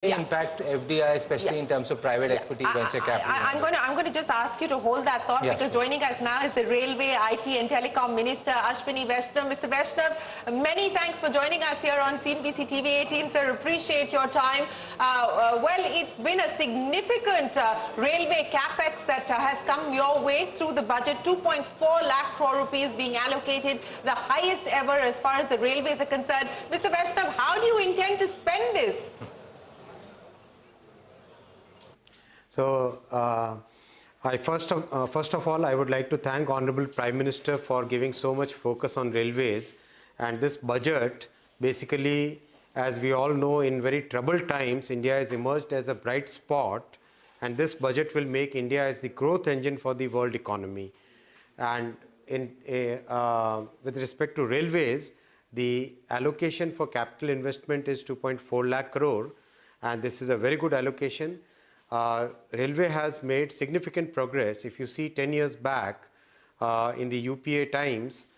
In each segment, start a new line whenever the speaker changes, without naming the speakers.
impact FDI, especially in terms of private equity, venture capital?
I'm going to just ask you to hold that thought because joining us now is the Railway, IT and Telecom Minister, Ashwini Vaishnaw. Mr. Vaishnaw, many thanks for joining us here on CNBC-TV18. Sir, appreciate your time. Well, it's been a significant railway capex that has come your way through the budget. 2.4 lakh crore rupees being allocated, the highest ever as far as the railways are concerned. Mr. Vaishnaw, how do you intend to spend this?
So, first of all, I would like to thank Honorable Prime Minister for giving so much focus on railways. And this budget, basically, as we all know, in very troubled times, India has emerged as a bright spot. And this budget will make India as the growth engine for the world economy. And with respect to railways, the allocation for capital investment is 2.4 lakh crore. And this is a very good allocation. Railway has made significant progress. If you see 10 years back in the UPA times,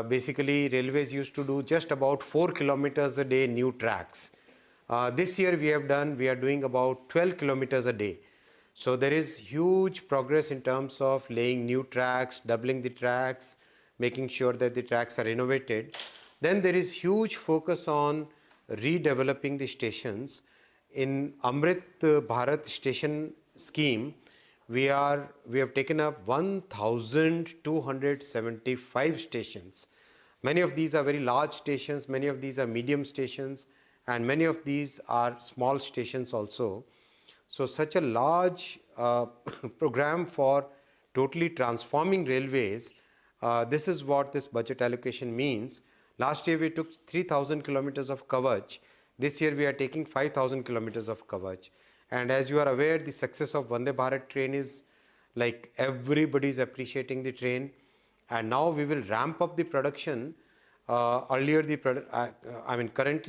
basically railways used to do just about 4 kilometers a day new tracks. This year we are doing about 12 kilometers a day. So there is huge progress in terms of laying new tracks, doubling the tracks, making sure that the tracks are innovated. Then there is huge focus on redeveloping the stations. In Amrit Bharat station scheme, we have taken up 1,275 stations. Many of these are very large stations, many of these are medium stations, and many of these are small stations also. So such a large program for totally transforming railways, this is what this budget allocation means. Last year we took 3,000 kilometers of coverage. This year we are taking 5,000 kilometers of coverage. And as you are aware, the success of Vande Bharat train is like everybody is appreciating the train. And now we will ramp up the production. Currently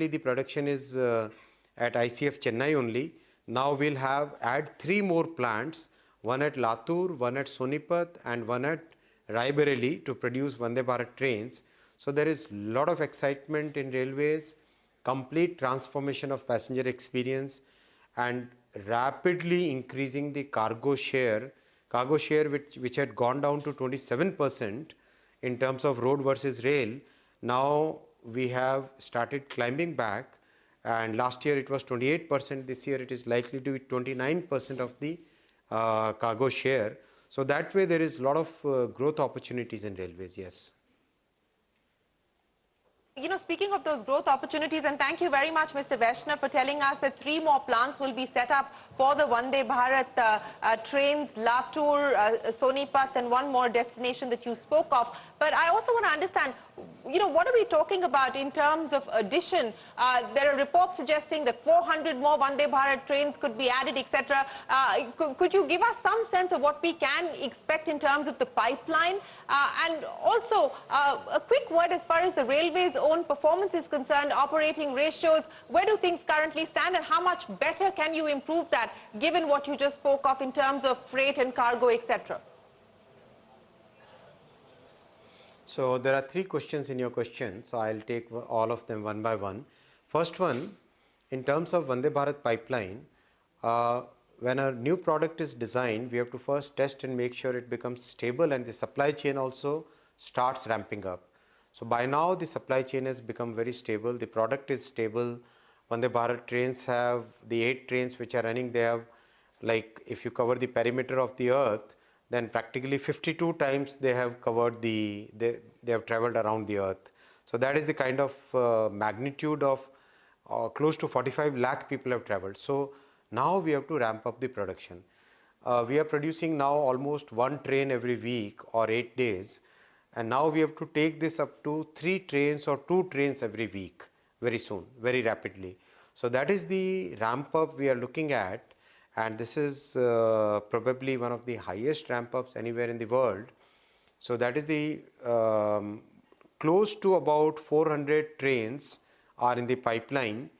the production is at ICF Chennai only. Now we'll add 3 more plants, one at Latur, one at Sonipat and one at Raebareli to produce Vande Bharat trains. So there is a lot of excitement in railways, complete transformation of passenger experience and rapidly increasing the cargo share which had gone down to 27% in terms of road versus rail. Now we have started climbing back, and last year it was 28%, this year it is likely to be 29% of the cargo share. So that way there is a lot of growth opportunities in railways, yes.
You know, speaking of those growth opportunities, and thank you very much, Mr. Vaishnaw, for telling us that 3 more plants will be set up for the Vande Bharat trains, Latur, Sonipat, and 1 more destination that you spoke of. But I also want to understand, you know, what are we talking about in terms of addition? There are reports suggesting that 400 more Vande Bharat trains could be added, etc. Could you give us some sense of what we can expect in terms of the pipeline? And also, a quick word as far as the railways' own performance is concerned, operating ratios, where do things currently stand and how much better can you improve that given what you just spoke of in terms of freight and cargo, etc.?
So there are 3 questions in your question, so I'll take all of them one by one. First one, in terms of Vande Bharat pipeline, when a new product is designed, we have to first test and make sure it becomes stable, and the supply chain also starts ramping up. So by now the supply chain has become very stable, the product is stable. Vande Bharat trains have, the 8 trains which are running, they have, like if you cover the perimeter of the earth, then practically 52 times they have covered they have traveled around the earth. So that is the kind of magnitude of close to 45 lakh people have traveled. So now we have to ramp up the production. We are producing now almost 1 train every week or 8 days. And now we have to take this up to 3 trains or 2 trains every week very soon, very rapidly. So that is the ramp up we are looking at. And this is probably one of the highest ramp-ups anywhere in the world. So that is the close to about 400 trains are in the pipeline,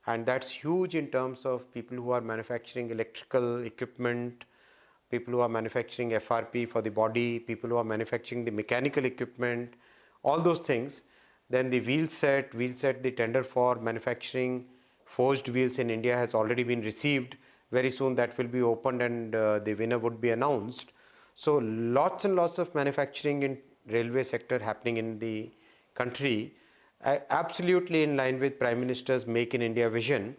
and that's huge in terms of people who are manufacturing electrical equipment, people who are manufacturing FRP for the body, people who are manufacturing the mechanical equipment, all those things. Then the wheel set, the tender for manufacturing forged wheels in India has already been received. Very soon that will be opened and the winner would be announced. So lots and lots of manufacturing in railway sector happening in the country, absolutely in line with Prime Minister's Make in India vision.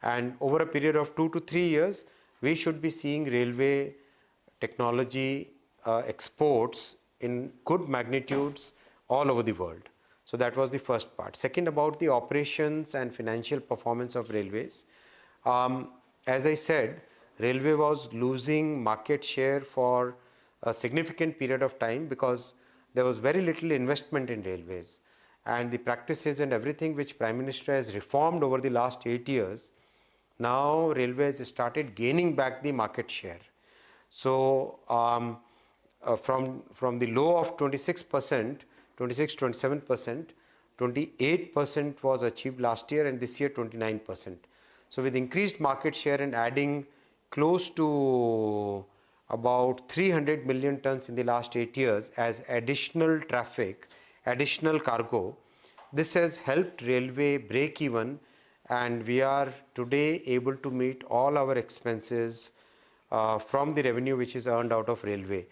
And over a period of 2 to 3 years, we should be seeing railway technology exports in good magnitudes all over the world. So that was the first part. Second, about the operations and financial performance of railways. As I said, railway was losing market share for a significant period of time because there was very little investment in railways. And the practices and everything which Prime Minister has reformed over the last 8 years, now railways started gaining back the market share. So from the low of 26%, 27%, 28% was achieved last year, and this year 29%. So with increased market share and adding close to about 300 million tons in the last 8 years as additional traffic, additional cargo, this has helped railway break even, and we are today able to meet all our expenses from the revenue which is earned out of railway.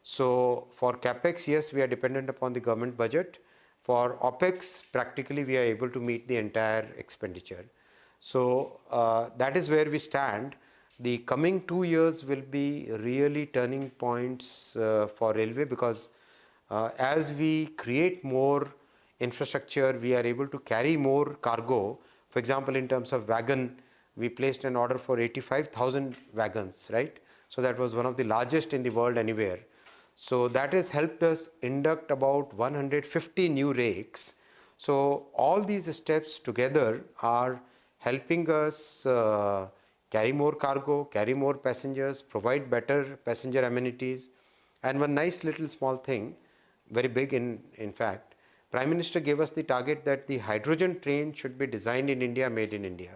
So for capex, yes, we are dependent upon the government budget. For opex, practically we are able to meet the entire expenditure. So that is where we stand. The coming 2 years will be really turning points for railway, because as we create more infrastructure, we are able to carry more cargo. For example, in terms of wagon, we placed an order for 85,000 wagons, right? So that was one of the largest in the world anywhere. So that has helped us induct about 150 new rakes. So all these steps together are helping us carry more cargo, carry more passengers, provide better passenger amenities. And one nice little small thing, very big in fact, Prime Minister gave us the target that the hydrogen train should be designed in India, made in India.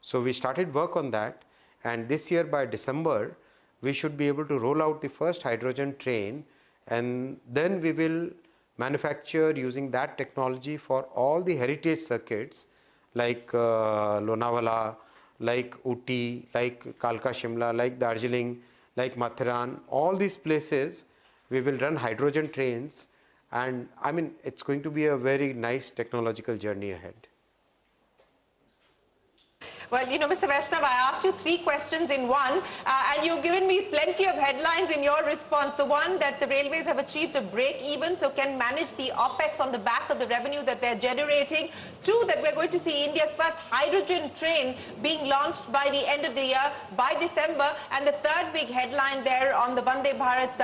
So we started work on that, and this year by December, we should be able to roll out the first hydrogen train, and then we will manufacture using that technology for all the heritage circuits like Lonavala, like Ooty, like Kalka Shimla, like Darjeeling, like Mathiran. All these places we will run hydrogen trains, and I mean it's going to be a very nice technological journey ahead.
Well, you know, Mr. Vaishnaw, I asked you 3 questions in one, and you've given me plenty of headlines in your response. The one, that the railways have achieved a break even, so can manage the OPEX on the back of the revenue that they're generating. 2, that we're going to see India's first hydrogen train being launched by the end of the year, by December. And the 3rd big headline there on the Vande Bharat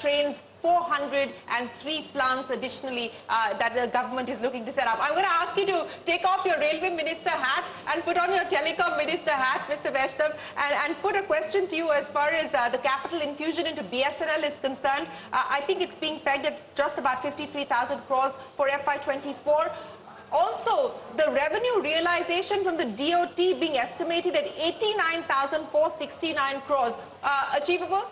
trains, 403 plants additionally that the government is looking to set up. I'm going to ask you to take off your railway minister hat and put on your telecom minister hat, Mr. Vaishnaw, and put a question to you as far as the capital infusion into BSNL is concerned. I think it's being pegged at just about 53,000 crores for FY24. Also, the revenue realization from the DOT being estimated at 89,469 crores. Achievable?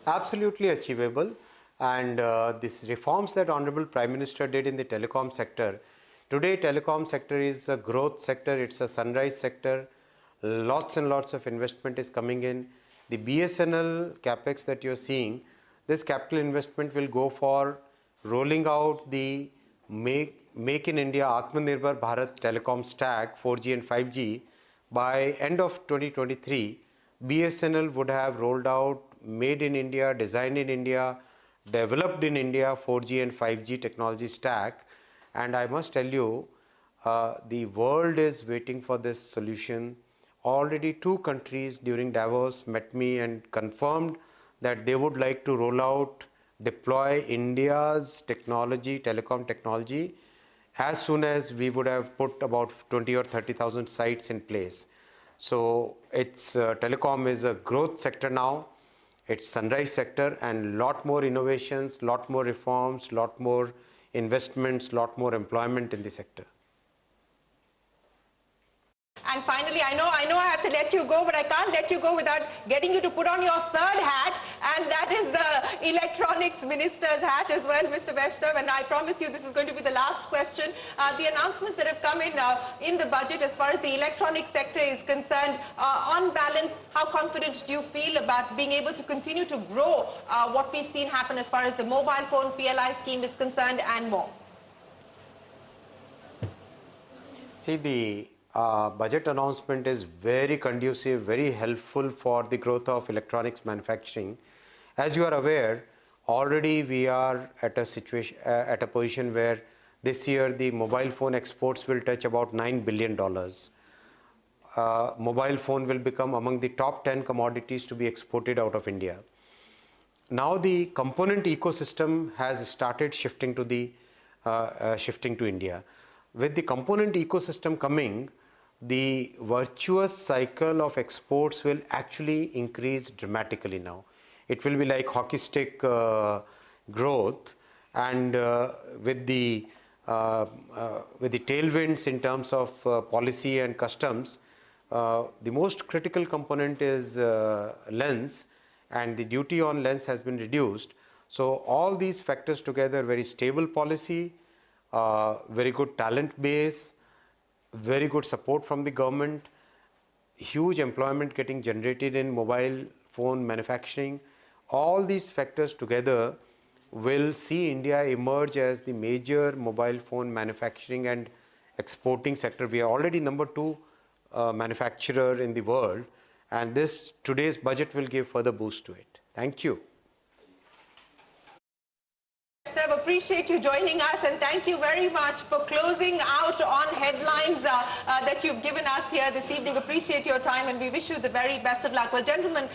Absolutely achievable, and these reforms that Honorable Prime Minister did in the telecom sector. Today telecom sector is a growth sector, it's a sunrise sector. Lots and lots of investment is coming in. The BSNL capex that you're seeing, this capital investment will go for rolling out the Make in India Atmanirbhar Bharat telecom stack 4G and 5G. By end of 2023, BSNL would have rolled out made in India, designed in India, developed in India 4G and 5G technology stack. And I must tell you, the world is waiting for this solution. Already 2 countries during Davos met me and confirmed that they would like to roll out, deploy India's technology, telecom technology, as soon as we would have put about 20 or 30,000 sites in place. So it's telecom is a growth sector now. It's sunrise sector, and lot more innovations, lot more reforms, lot more investments, lot more employment in the sector.
And finally, I know I have to let you go, but I can't let you go without getting you to put on your third hat, and that is the Electronics Minister's hat as well, Mr. Vaishnaw. And I promise you this is going to be the last question. The announcements that have come in the budget as far as the electronic sector is concerned, on balance, how confident do you feel about being able to continue to grow what we've seen happen as far as the mobile phone PLI scheme is concerned and more?
See, the budget announcement is very conducive, very helpful for the growth of electronics manufacturing. As you are aware, already we are at a situation, at a position where this year the mobile phone exports will touch about $9 billion. Mobile phone will become among the top 10 commodities to be exported out of India. Now the component ecosystem has started shifting to India. With the component ecosystem coming, the virtuous cycle of exports will actually increase dramatically now. It will be like hockey stick growth, and with the tailwinds in terms of policy and customs, the most critical component is lens, and the duty on lens has been reduced. So all these factors together, very stable policy, very good talent base, very good support from the government, huge employment getting generated in mobile phone manufacturing. All these factors together will see India emerge as the major mobile phone manufacturing and exporting sector. We are already number 2 manufacturer in the world, and today's budget will give further boost to it. Thank you.
I appreciate you joining us, and thank you very much for closing out on headlines that you've given us here this evening. Appreciate your time, and we wish you the very best of luck. Well, gentlemen,